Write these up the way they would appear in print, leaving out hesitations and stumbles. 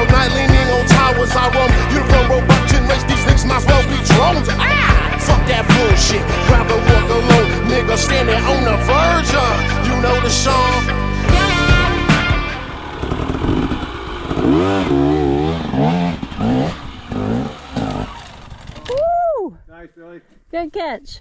all night leaning on towers. I run, you run Robertson race. These niggas might as well be drones. Ah, fuck that bullshit. Rather walk alone, nigga standing on the verge of, you know the song. Woo! Nice, Billy. Good catch.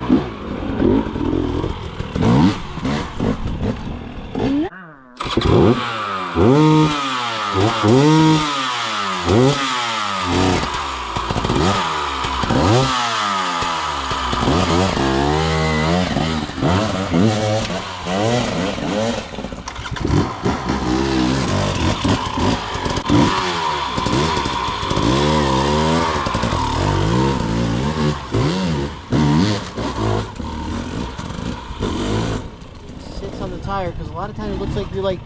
Tire, because a lot of times it looks like you're like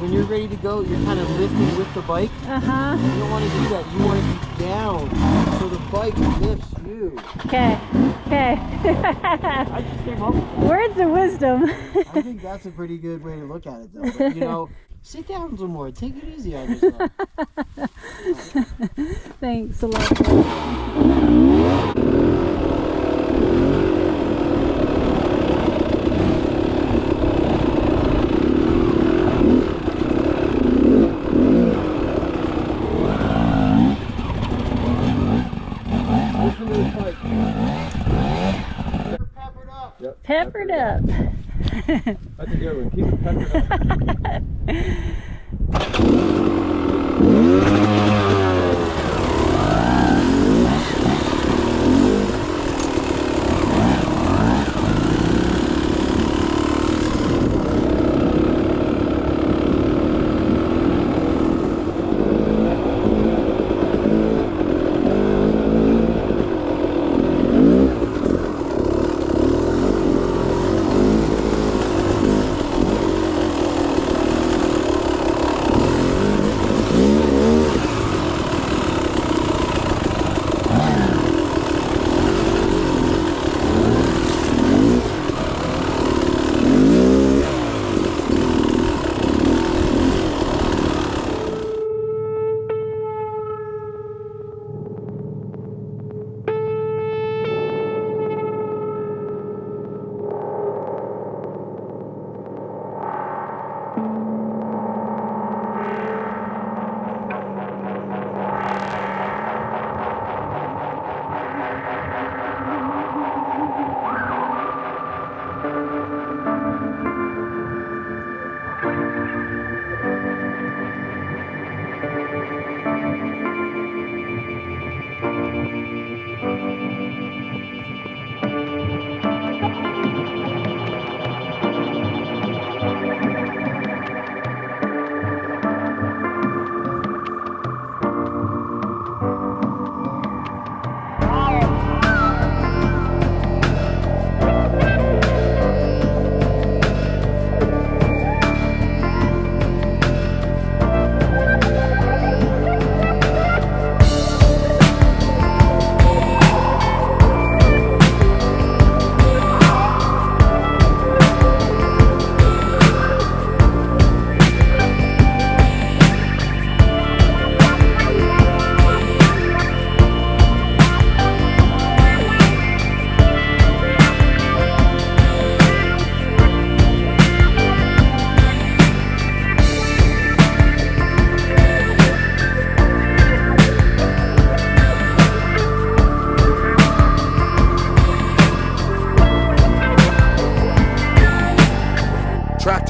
when you're ready to go, you're kind of lifting with the bike. You don't want to do that. You want to be down so the bike lifts you. Okay. I just came up with that. Words of wisdom. I think that's a pretty good way to look at it, though. But, you know, sit down some more. Take it easy on yourself. Thanks a lot. Peppered up. That's a good one. Keep it peppered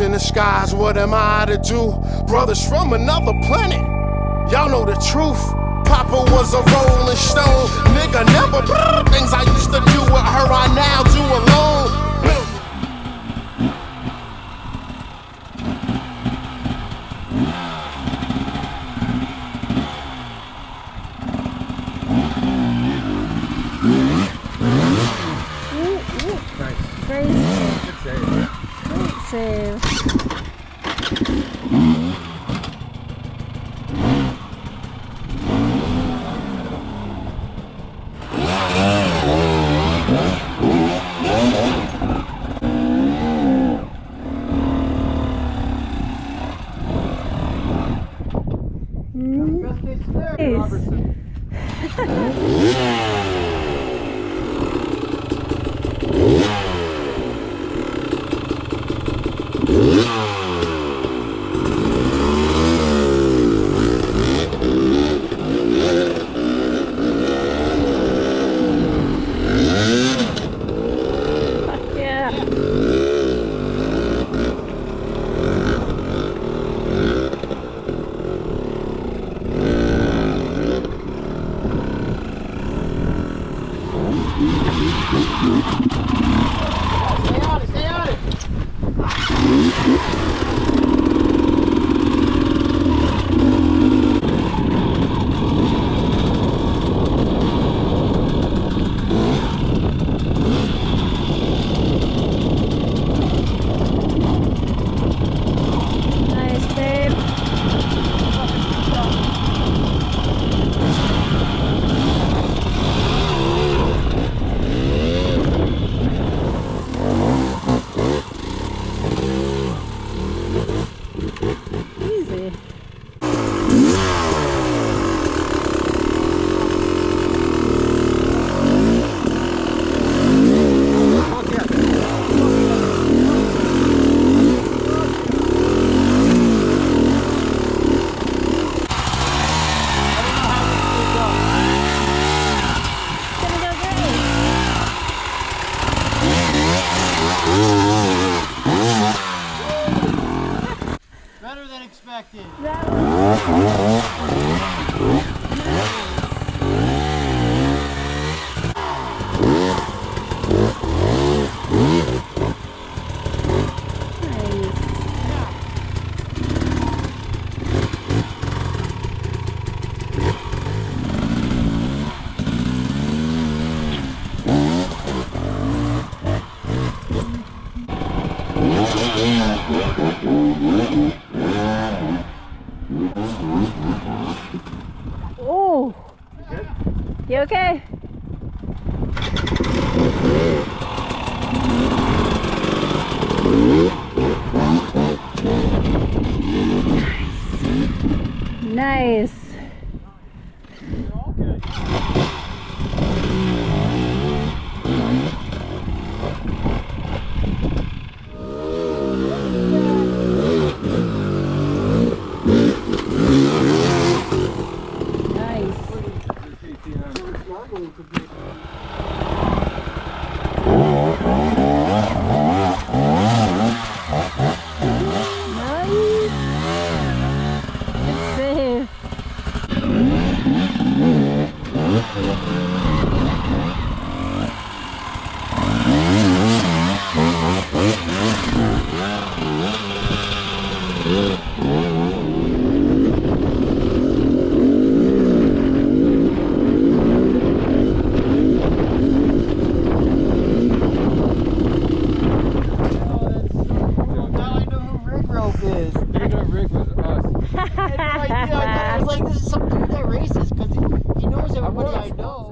In the skies, what am I to do? Brothers from another planet, y'all know the truth. Papa was a rolling stone, nigga never things I used to do with her, I now do alone. Nice. Crazy. Good save. Great save. Best case scenario. Nice. Robertson. Yeah. Stay on it, stay on it. Nice, babe. Easy. Gonna go great. Better than expected. That was nice. Oh, you okay? Nice. Nice. Nice. Good save. Now I know who Rig Rope is. You know Rick was us. I had no idea. I thought it was like this is some dude that races because he knows everybody I know.